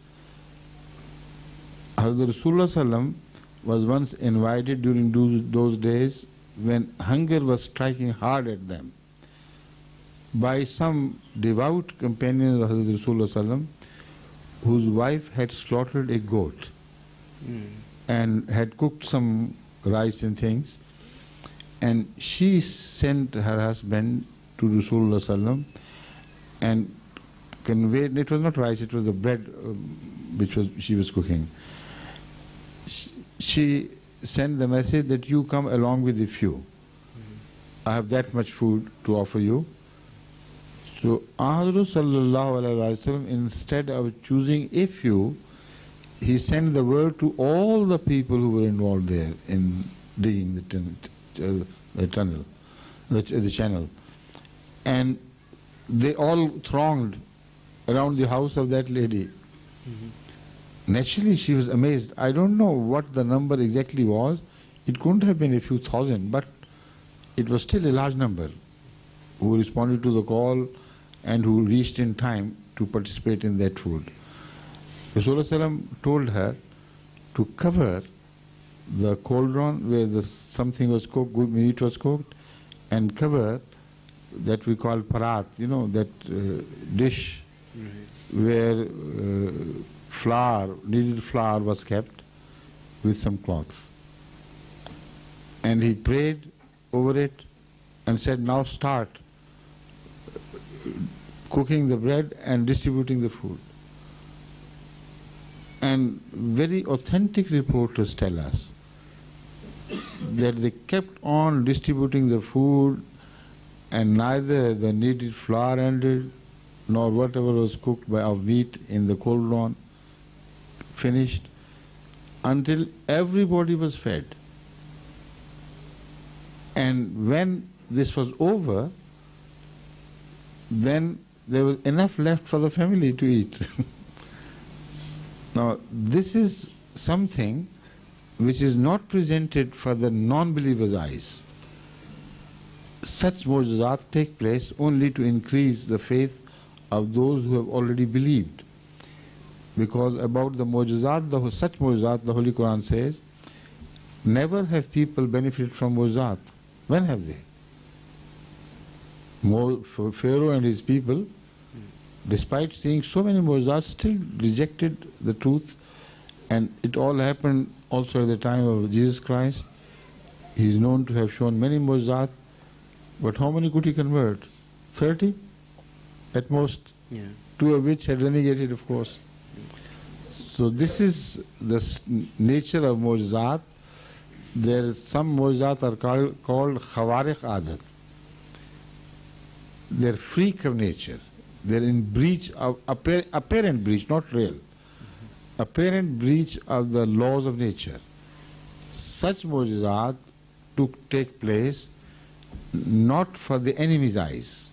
Hazrat Rasulullah ﷺ was once invited during those days when hunger was striking hard at them by some devout companions of Hazrat Rasulullah ﷺ, whose wife had slaughtered a goat and had cooked some rice and things, and she sent her husband to Rasulullah ﷺ and conveyed, it was not rice, it was the bread which she was cooking. She sent the message that you come along with a few. I have that much food to offer you. So Hazrat sallallahu alaihi wasallam, instead of choosing a few, he sent the word to all the people who were involved there in digging the channel, and they all thronged around the house of that lady. Naturally, she was amazed. I don't know what the number exactly was. It couldn't have been a few thousand, but it was still a large number who responded to the call and who reached in time to participate in that food. Rasulullah told her to cover the cauldron where something was cooked, good meat was cooked, and cover that we call parat, that dish where kneaded flour was kept with some cloths. And he prayed over it and said, now start cooking the bread and distributing the food. And very authentic reporters tell us that they kept on distributing the food, and neither the kneaded flour ended nor whatever was cooked of meat in the cauldron finished until everybody was fed. And when this was over, then there was enough left for the family to eat. Now, this is something which is not presented for the non-believer's eyes. Such mu'jizat take place only to increase the faith of those who have already believed. Because about the mu'jizat, such mu'jizat, the Holy Quran says, never have people benefited from mu'jizat. When have they? Pharaoh and his people, despite seeing so many mu'jizat, still rejected the truth, and it all happened also at the time of Jesus Christ. He is known to have shown many mu'jizat, but how many could he convert? 30 at most, two of which had renegated, of course. So this is the nature of mu'jizat. There is some mu'jizat are called khawariq adat. They're freak of nature. They're in breach of apparent breach, not real. Apparent breach of the laws of nature. Such mu'jizat take place not for the enemy's eyes,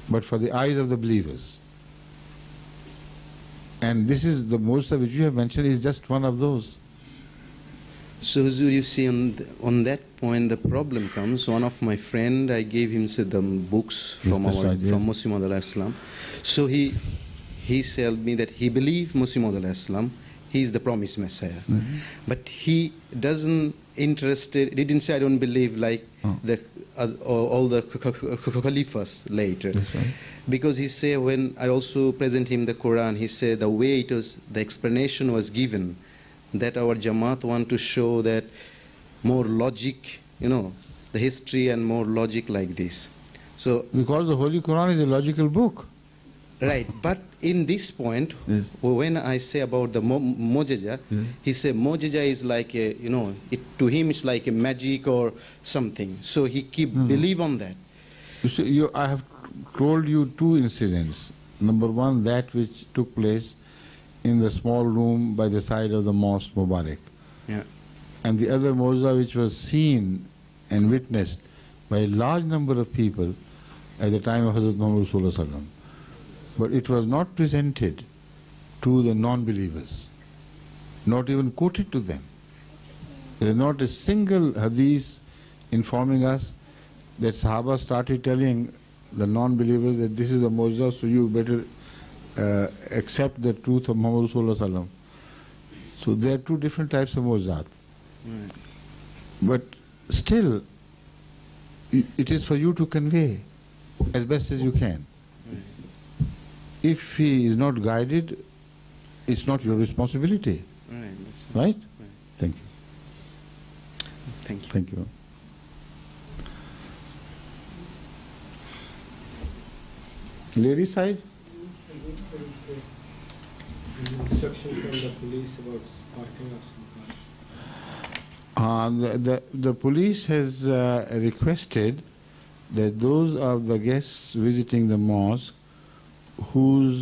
but for the eyes of the believers. And this is the mu'jiza which you have mentioned is just one of those. So you see, on that point, the problem comes. One of my friend, I gave him the books from Muslim Maud Islam. So he told me that he believed Muslim Maud Islam. He is the promised Messiah, but he doesn't interested. He didn't say I don't believe like all the caliphs later, because he said when I also present him the Quran, he said the way it was, the explanation was given, that our Jamaat want to show that more logic, the history and more logic like this. So because the Holy Quran is a logical book. Right, but in this point, when I say about the Mu'jiza, he said Mu'jiza is like to him it's like a magic or something. So he believe on that. You see, I have told you two incidents. Number one, that which took place in the small room by the side of the Mosque Mubarak. And the other Mu'jiza which was seen and witnessed by a large number of people at the time of Hazrat Muhammad Rasulullah. But it was not presented to the non-believers, not even quoted to them. There is not a single hadith informing us that Sahaba started telling the non-believers that this is a mu'jiza, so you better accept the truth of Muhammad Rasulullah. So there are two different types of mu'jizat. But still, it is for you to convey as best as you can. If he is not guided, it's not your responsibility. Right? Thank you. Thank you. Thank you. Lady side? Instruction from the police about parking of some The police has requested that those of the guests visiting the mosque whose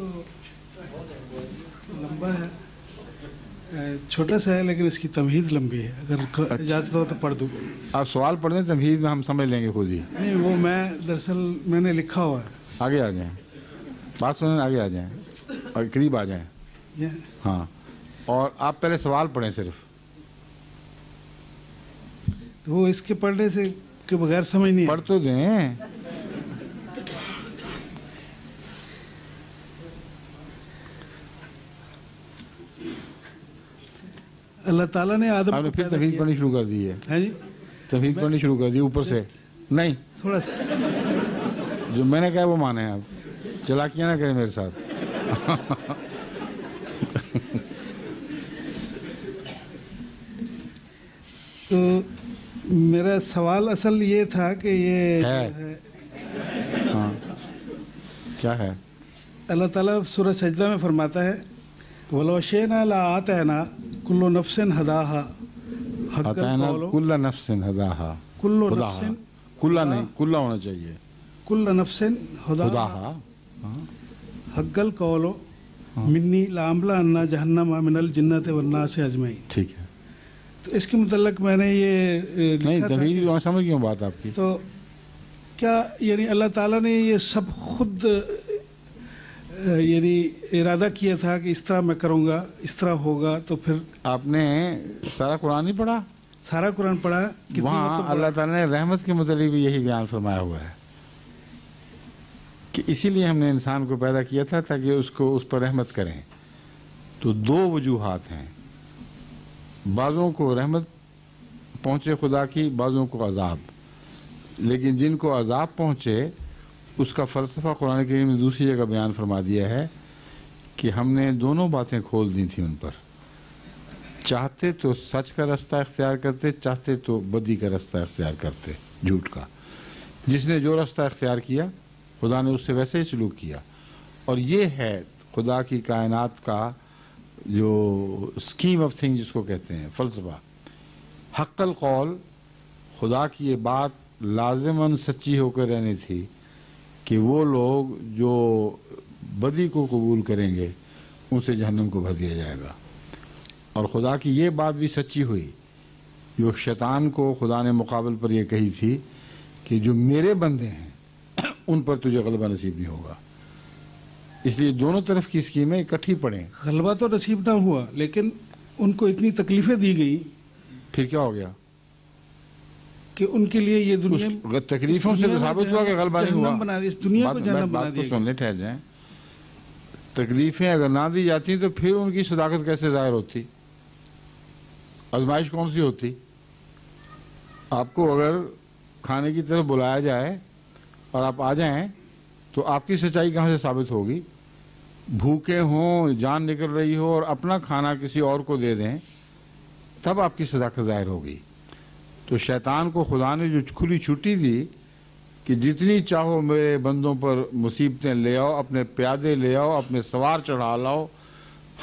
تو لمبا ہے, چھوٹا سا ہے لیکن اس کی تمہید لمبی ہے, اگر اجازت ہو تو پڑھ دوں. آپ سوال پڑھ دیں, تمہید میں ہم سمجھ لیں گے خود ہی. نہیں, وہ میں دراصل میں نے لکھا ہوا ہے. آگے آ جائیں, بات سنیں, آگے آ جائیں اور قریب آ جائیں. ہاں, اور آپ پہلے سوال پڑھیں صرف. وہ اس کے پڑھنے سے کے بغیر سمجھ نہیں. پڑھ تو دیں. اللہ تعالیٰ نے آدم آپ نے پھر تمہید پڑھنی شروع کر دی ہے. ہاں جی, تمہید پڑھنی شروع کر دی اوپر سے. نہیں, تھوڑا سا جو میں نے کہا وہ مانے آپ, چلاکیاں نہ کریں میرے ساتھ. تو میرا سوال اصل یہ تھا کہ یہ ہے. ہاں, کیا ہے؟ اللہ تعالیٰ سورہ سجدہ میں فرماتا ہے وَلَوْ شِئْنَا لَآتَيْنَا كُلُّ نَفْسٍ هَدَاهَا آتَيْنَا كُلَّ نَفْسٍ هَدَاهَا. کلّا نہیں, کلّا ہونا چاہیے. كُلَّ نَفْسٍ هَدَاهَا حَقَّ الْقَوْلُ مِنِّي لَأَمْلَأَنَّ جَهَنَّمَ مِنَ الْجِنَّةِ وَالنَّاسِ أَجْمَعِينَ. ٹھیک ہے, تو اس کے متعلق میں نے یہ نہیں تمہید میں سمجھ گیا بات آپ کی. تو کیا یعنی اللہ تعالیٰ نے یہ سب خود یعنی ارادہ کیا تھا کہ اس طرح میں کروں گا, اس طرح ہوگا؟ تو پھر آپ نے سارا قرآن نہیں پڑھا؟ سارا قرآن پڑھا. وہاں اللہ تعالیٰ نے رحمت کے متعلق بھی یہی بیان فرمایا ہوا ہے کہ اسی لیے ہم نے انسان کو پیدا کیا تھا تاکہ اس پر رحمت کریں. تو دو وجوہات ہیں, بعضوں کو رحمت پہنچے خدا کی, بعضوں کو عذاب. لیکن جن کو عذاب پہنچے اس کا فلسفہ قرآن کریم نے دوسری جگہ بیان فرما دیا ہے کہ ہم نے دونوں باتیں کھول دی تھیں ان پر. چاہتے تو سچ کا رستہ اختیار کرتے, چاہتے تو بدی کا رستہ اختیار کرتے, جھوٹ کا. جس نے جو رستہ اختیار کیا خدا نے اس سے ویسے ہی سلوک کیا. اور یہ ہے خدا کی کائنات کا جو اسکیم آف تھنگ جس کو کہتے ہیں, فلسفہ. حق القول, خدا کی یہ بات لازماً سچی ہو کر رہنی تھی کہ وہ لوگ جو بدی کو قبول کریں گے ان سے جہنم کو بھر دیا جائے گا. اور خدا کی یہ بات بھی سچی ہوئی جو شیطان کو خدا نے مقابل پر یہ کہی تھی کہ جو میرے بندے ہیں ان پر تجھے غلبہ نصیب نہیں ہوگا. اس لیے دونوں طرف کی اسکیمیں اکٹھی پڑیں. غلبہ تو نصیب نہ ہوا لیکن ان کو اتنی تکلیفیں دی گئی. پھر کیا ہو گیا کہ ان کے لیے یہ دنیا تکلیفوں سے ثابت ہوا کہ غلبہ نہیں ہوا. اس دنیا کو جہنم بنا دیا. سن لیں, ٹھہر جائیں. تکلیفیں اگر نہ دی جاتی تو پھر ان کی صداقت کیسے ظاہر ہوتی؟ آزمائش کون سی ہوتی؟ آپ کو اگر کھانے کی طرف بلایا جائے اور آپ آ جائیں تو آپ کی سچائی کہاں سے ثابت ہوگی؟ بھوکے ہوں, جان نکل رہی ہو اور اپنا کھانا کسی اور کو دے دیں تب آپ کی صداقت ظاہر ہوگی. تو شیطان کو خدا نے جو کھلی چھٹی دی کہ جتنی چاہو میرے بندوں پر مصیبتیں لے آؤ, اپنے پیادے لے آؤ, اپنے سوار چڑھا لاؤ,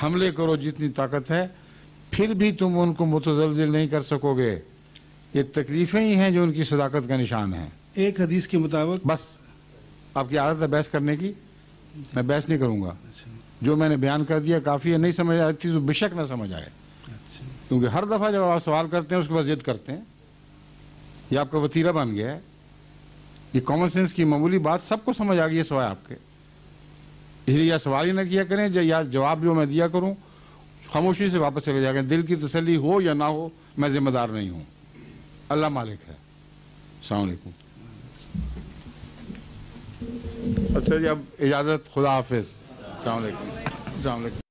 حملے کرو جتنی طاقت ہے, پھر بھی تم ان کو متزلزل نہیں کر سکو گے. یہ تکلیفیں ہی ہیں جو ان کی صداقت کا نشان ہیں. ایک حدیث کے مطابق بس آپ کی عادت ہے بحث کرنے کی, میں بحث نہیں کروں گا. جو میں نے بیان کر دیا کافی ہے. نہیں سمجھ آتی تو بے شک نہ سمجھ آئے, کیونکہ ہر دفعہ جب آپ سوال کرتے ہیں اس کے بعد ضد کرتے ہیں. یہ آپ کا وتیرہ بن گیا ہے. یہ کامن سینس کی معمولی بات سب کو سمجھ آ گئی ہے سوائے آپ کے. اس لیے یا سوال ہی نہ کیا کریں یا جواب جو میں دیا کروں خاموشی سے واپس چلے جا کریں. دل کی تسلی ہو یا نہ ہو میں ذمہ دار نہیں ہوں, اللہ مالک ہے. السلام علیکم. اچھا جی, اب اجازت, خدا حافظ. السلام علیکم. السلام علیکم.